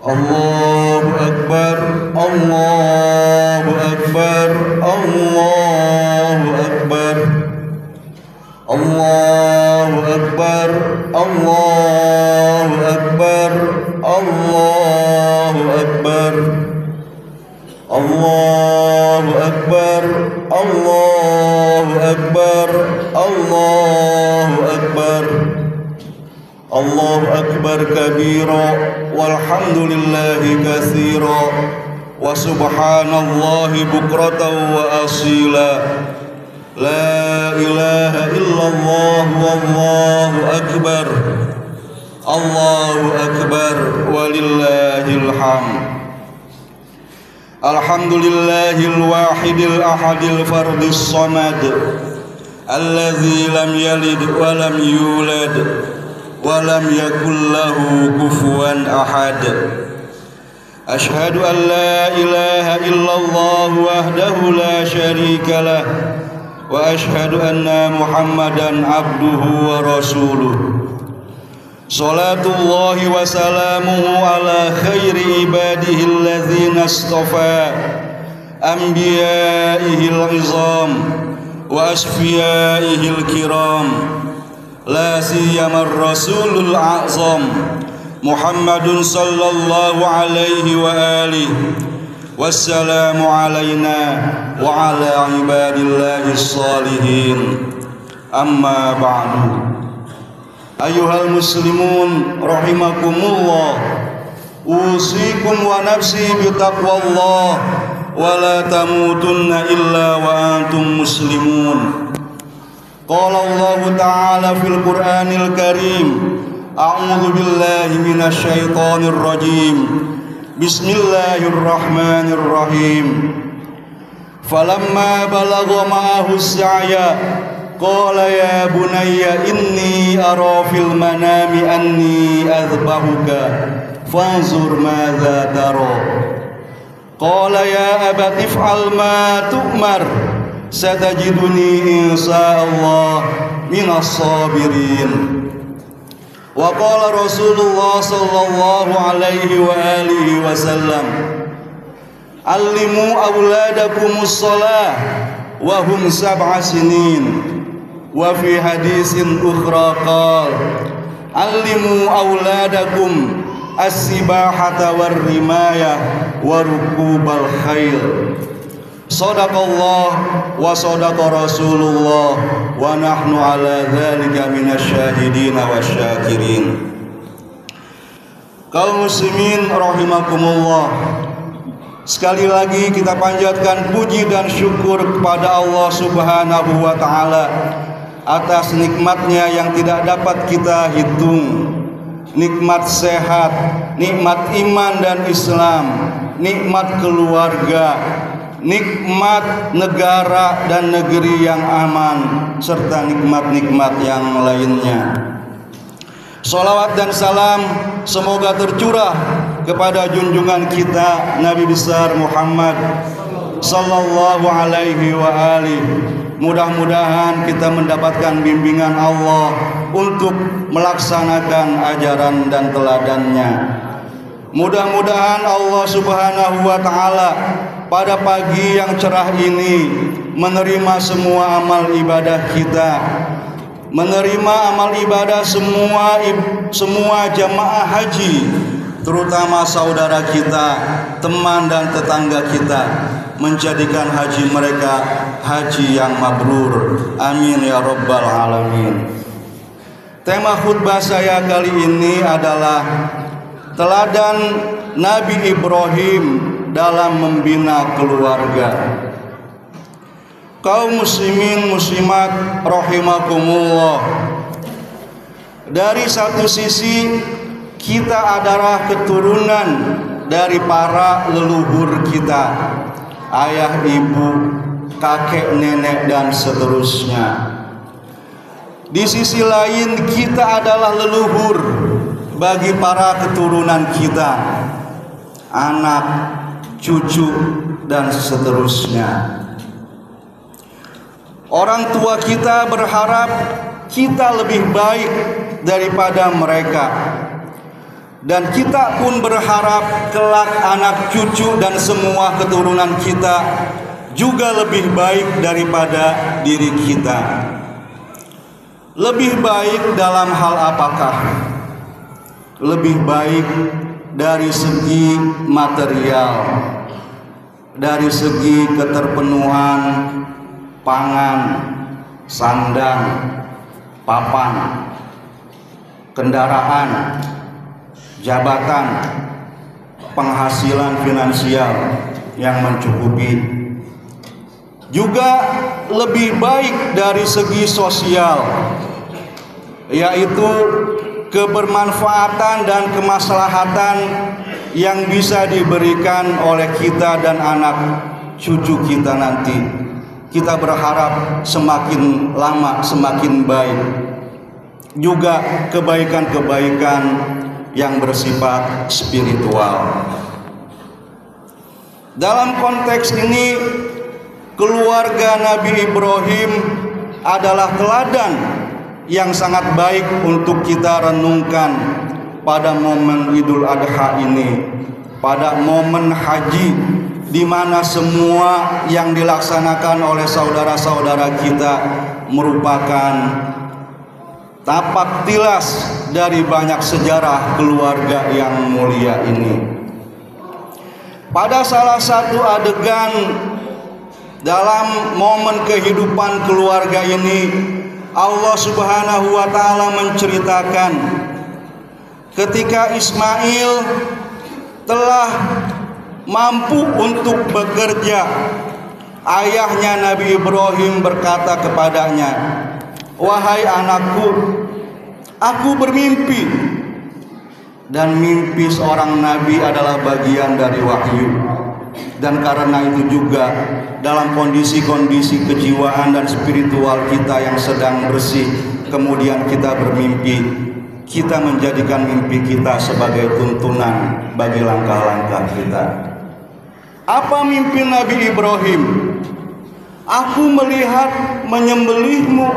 Allahu Akbar, Allahu Akbar, Allahu Akbar, Allahu Akbar, Allahu Akbar, Allahu Akbar, Allahu Akbar, Allahu Akbar, Allahu Akbar, Allahu Akbar kabira walhamdulillahi katsira wa subhanallahi bukratan wa asila. La ilaha illallah wallahu akbar, Allahu akbar walillahil hamd. Alhamdulillahil wahidil ahadil fardis samad alladzi lam yalid wa lam yulad wa lam yakul lahu kufuwan ahad. Ashhadu an la ilaha illallah wahdahu la syarika lah wa ashhadu anna Muhammadan abduhu wa rasuluh. Salatullahi wa salamuhu ala khairi ibadihi alladzina astafa anbiya'ihil izam wa asfiyaihil kiram, la siyama rasulul a'zam Muhammadun sallallahu alaihi wa alihi. Wassalamu alaina wa ala ibadillahis salihin. Amma ba'du. Ayyuhal muslimun rahimakumullah, usikum wa nafsi bitaqwallah wa la tamutunna illa wa antum muslimun. Qala Allah ta'ala fil Qur'anil Karim, a'udzu billahi minasy syaithanir rajim. Bismillahirrahmanirrahim. Falamma balagha ma'ahu as-sa'ya qala ya bunayya inni ara fil manami anni adhbahuka fanzur madza tara. Qala ya abati if'al ma tu'mar satajiduni insyaallah minas sabirin. Wa qala Rasulullah sallallahu alaihi wa alihi wasallam, allimu auladakumus shalah wa hum sab'a sinin. Wa fi hadisin ukhra qala, allimu auladakum as-sibahata war rimayah wa rukubal khail. Sadaqallah wa sadaqa Rasulullah wa nahnu ala dzalika minasyahidin wasyakirin. Kaum muslimin rahimakumullah, sekali lagi kita panjatkan puji dan syukur kepada Allah Subhanahu wa taala atas nikmatnya yang tidak dapat kita hitung. Nikmat sehat, nikmat iman dan Islam, nikmat keluarga, nikmat negara dan negeri yang aman, serta nikmat-nikmat yang lainnya. Salawat dan salam semoga tercurah kepada junjungan kita Nabi besar Muhammad sallallahu alaihi wa alihi. Mudah-mudahan kita mendapatkan bimbingan Allah untuk melaksanakan ajaran dan teladannya. Mudah-mudahan Allah Subhanahu wa taala pada pagi yang cerah ini menerima semua amal ibadah kita, menerima amal ibadah semua jamaah haji, terutama saudara kita, teman dan tetangga kita, menjadikan haji mereka haji yang mabrur. Amin ya rabbal alamin. Tema khutbah saya kali ini adalah teladan Nabi Ibrahim dalam membina keluarga. Kaum muslimin muslimat rahimakumullah, dari satu sisi kita adalah keturunan dari para leluhur kita, ayah, ibu, kakek, nenek dan seterusnya. Di sisi lain kita adalah leluhur bagi para keturunan kita, anak, cucu dan seterusnya. Orang tua kita berharap kita lebih baik daripada mereka. Dan kita pun berharap kelak anak cucu dan semua keturunan kita juga lebih baik daripada diri kita. Lebih baik dalam hal apakah? Lebih baik dari segi material, dari segi keterpenuhan pangan, sandang, papan, kendaraan, jabatan, penghasilan finansial yang mencukupi. Juga lebih baik dari segi sosial, yaitu kebermanfaatan dan kemaslahatan yang bisa diberikan oleh kita dan anak cucu kita nanti. Kita berharap semakin lama semakin baik. Juga kebaikan-kebaikan yang bersifat spiritual. Dalam konteks ini, keluarga Nabi Ibrahim adalah teladan yang sangat baik untuk kita renungkan pada momen Idul Adha ini, pada momen haji, di mana semua yang dilaksanakan oleh saudara-saudara kita merupakan tapak tilas dari banyak sejarah keluarga yang mulia ini. Pada salah satu adegan dalam momen kehidupan keluarga ini, Allah Subhanahu wa taala menceritakan ketika Ismail telah mampu untuk bekerja, ayahnya Nabi Ibrahim berkata kepadanya, "Wahai anakku, aku bermimpi." Dan mimpi seorang nabi adalah bagian dari wahyu. Dan karena itu juga dalam kondisi-kondisi kejiwaan dan spiritual kita yang sedang bersih, kemudian kita bermimpi, kita menjadikan mimpi kita sebagai tuntunan bagi langkah-langkah kita. Apa mimpi Nabi Ibrahim? Aku melihat menyembelihmu.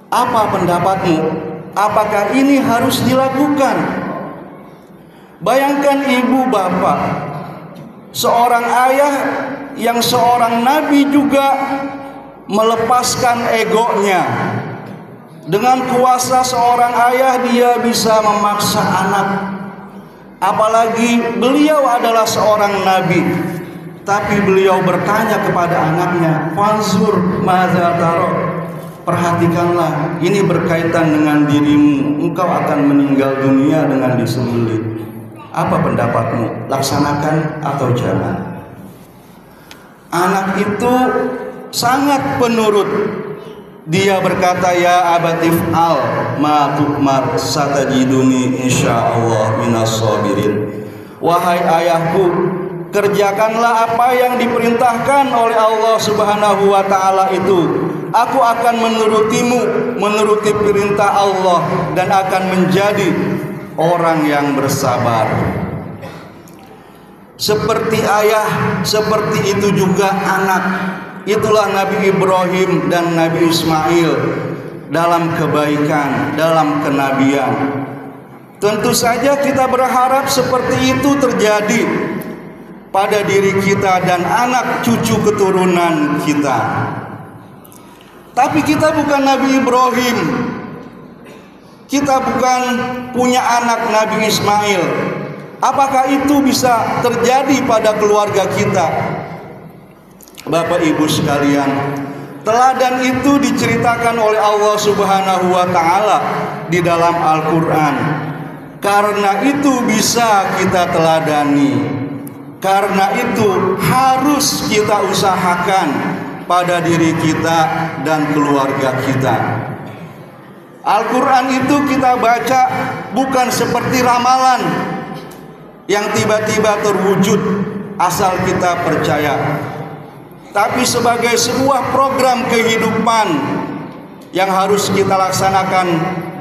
Apa pendapatmu? Apakah ini harus dilakukan? Bayangkan ibu bapak, seorang ayah yang seorang nabi juga melepaskan egonya. Dengan kuasa seorang ayah dia bisa memaksa anak. Apalagi beliau adalah seorang nabi, tapi beliau bertanya kepada anaknya, "Fanzur madza tara?" Perhatikanlah, ini berkaitan dengan dirimu. Engkau akan meninggal dunia dengan disembelih. Apa pendapatmu? Laksanakan atau jangan? Anak itu sangat penurut. Dia berkata, "Ya abatif al ma tu'mar satajiduni insyaallah minas sabirin." Wahai ayahku, kerjakanlah apa yang diperintahkan oleh Allah Subhanahu wa taala itu. Aku akan menurutimu, menuruti perintah Allah, dan akan menjadi orang yang bersabar. Seperti ayah, seperti itu juga anak. Itulah Nabi Ibrahim dan Nabi Ismail dalam kebaikan, dalam kenabian. Tentu saja kita berharap seperti itu terjadi pada diri kita dan anak cucu keturunan kita. Tapi kita bukan Nabi Ibrahim. Kita bukan punya anak Nabi Ismail. Apakah itu bisa terjadi pada keluarga kita? Bapak Ibu sekalian, teladan itu diceritakan oleh Allah Subhanahu wa taala di dalam Al-Qur'an. Karena itu bisa kita teladani. Karena itu harus kita usahakan pada diri kita dan keluarga kita. Al-Quran itu kita baca bukan seperti ramalan yang tiba-tiba terwujud asal kita percaya, tapi sebagai sebuah program kehidupan yang harus kita laksanakan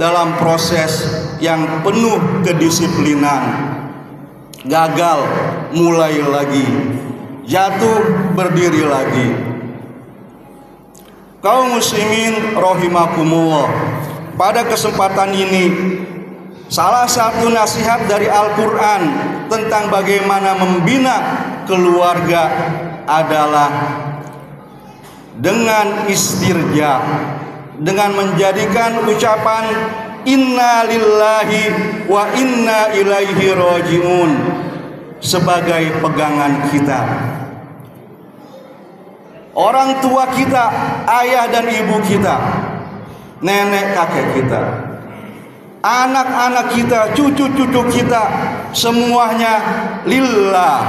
dalam proses yang penuh kedisiplinan. Gagal, mulai lagi. Jatuh, berdiri lagi. Kaum muslimin rahimakumullah, pada kesempatan ini Salah satu nasihat dari Al-Quran tentang bagaimana membina keluarga adalah dengan istirja, dengan menjadikan ucapan inna lillahi wa inna ilaihi raji'un sebagai pegangan kita. Orang tua kita, ayah dan ibu kita, nenek kakek kita, anak-anak kita, cucu-cucu kita, semuanya lillah,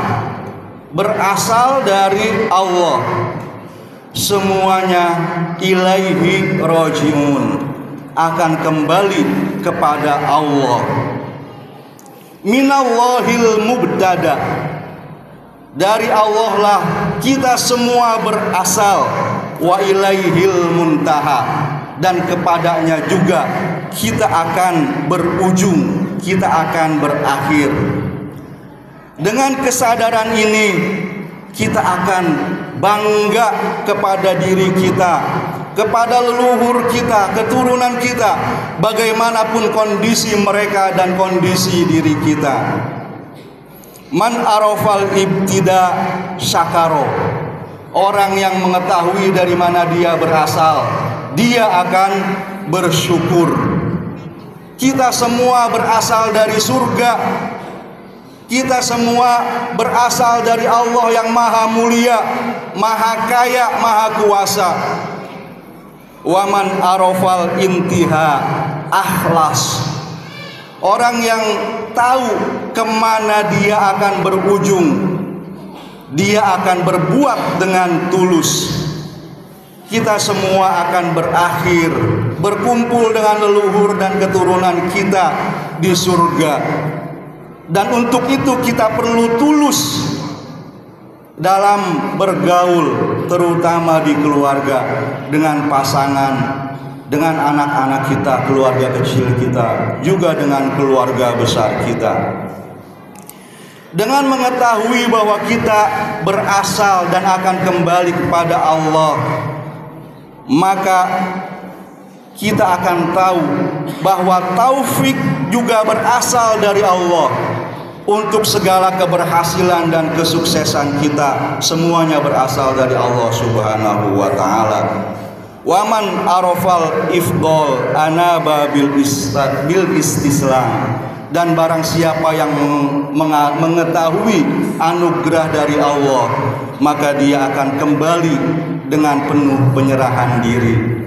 berasal dari Allah. Semuanya ilaihi raji'un, akan kembali kepada Allah. Minallahil mubtada, dari Allah lah kita semua berasal. Wa ilaihil muntaha, dan kepadanya juga kita akan berujung, kita akan berakhir. Dengan kesadaran ini kita akan bangga kepada diri kita, kepada leluhur kita, keturunan kita, bagaimanapun kondisi mereka dan kondisi diri kita. Man arafal ibtida syakaro, orang yang mengetahui dari mana dia berasal, dia akan bersyukur. Kita semua berasal dari surga. Kita semua berasal dari Allah yang maha mulia, maha kaya, maha kuasa. Waman arafal intiha akhlas, orang yang tahu kemana dia akan berujung, dia akan berbuat dengan tulus. Kita semua akan berakhir berkumpul dengan leluhur dan keturunan kita di surga. Dan untuk itu kita perlu tulus dalam bergaul, terutama di keluarga, dengan pasangan, dengan anak-anak kita, keluarga kecil kita, juga dengan keluarga besar kita. Dengan mengetahui bahwa kita berasal dan akan kembali kepada Allah, maka kita akan tahu bahwa taufik juga berasal dari Allah. Untuk segala keberhasilan dan kesuksesan kita, semuanya berasal dari Allah Subhanahu wa ta'ala. Waman arafal ifdol anaba bil istislam, dan barang siapa yang mengetahui anugerah dari Allah, maka dia akan kembali dengan penuh penyerahan diri.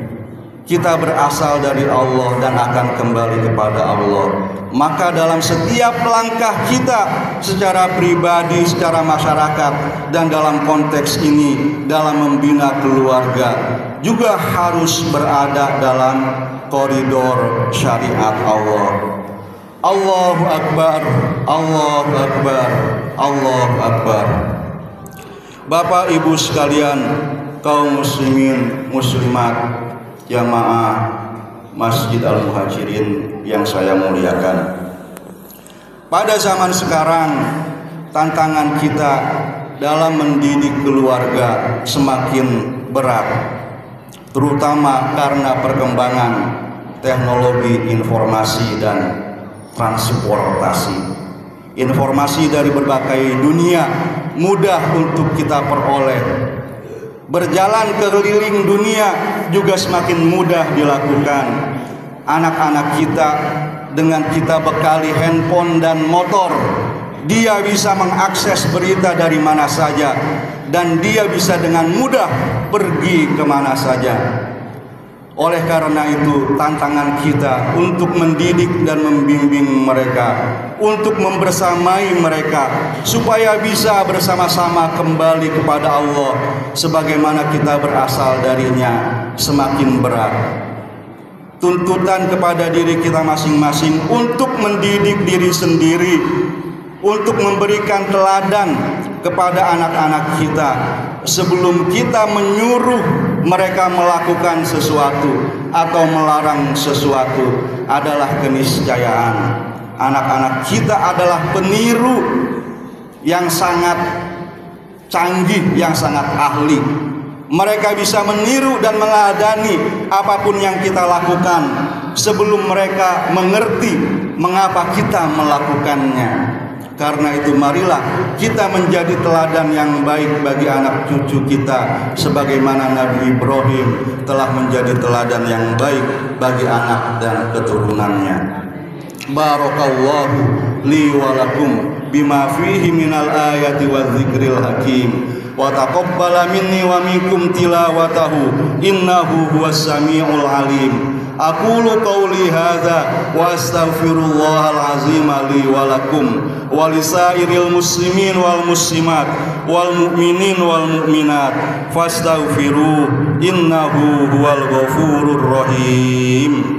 Kita berasal dari Allah dan akan kembali kepada Allah. Maka dalam setiap langkah kita secara pribadi, secara masyarakat, dan dalam konteks ini dalam membina keluarga, juga harus berada dalam koridor syariat Allah. Allahu Akbar, Allahu Akbar, Allahu Akbar. Bapak Ibu sekalian, kaum muslimin muslimat, jamaah Masjid Al-Muhajirin yang saya muliakan. Pada zaman sekarang, tantangan kita dalam mendidik keluarga semakin berat, terutama karena perkembangan teknologi informasi dan transportasi. Informasi dari berbagai dunia mudah untuk kita peroleh. Berjalan keliling dunia juga semakin mudah dilakukan. Anak-anak kita dengan kita bekali handphone dan motor, dia bisa mengakses berita dari mana saja, dan dia bisa dengan mudah pergi kemana saja. Oleh karena itu, tantangan kita untuk mendidik dan membimbing mereka, untuk membersamai mereka, supaya bisa bersama-sama kembali kepada Allah sebagaimana kita berasal darinya, semakin berat. Tuntutan kepada diri kita masing-masing untuk mendidik diri sendiri, untuk memberikan teladan kepada anak-anak kita sebelum kita menyuruh mereka melakukan sesuatu atau melarang sesuatu adalah keniscayaan. Anak-anak kita adalah peniru yang sangat canggih, yang sangat ahli. Mereka bisa meniru dan meladani apapun yang kita lakukan sebelum mereka mengerti mengapa kita melakukannya. Karena itu marilah kita menjadi teladan yang baik bagi anak cucu kita, sebagaimana Nabi Ibrahim telah menjadi teladan yang baik bagi anak dan keturunannya. Barakallahu li wa lakum bima fihi minal ayati wa dzikril hakim, wa taqabbala minni wa minkum tilawatahu innahu huwas samiul alim. Aqulu qawli hadza wa astaghfirullahal azim li wa lakum wa lisairil muslimin wal muslimat wal mu'minin wal mu'minat fastaghfiruhu innahu huwal ghafurur rahim.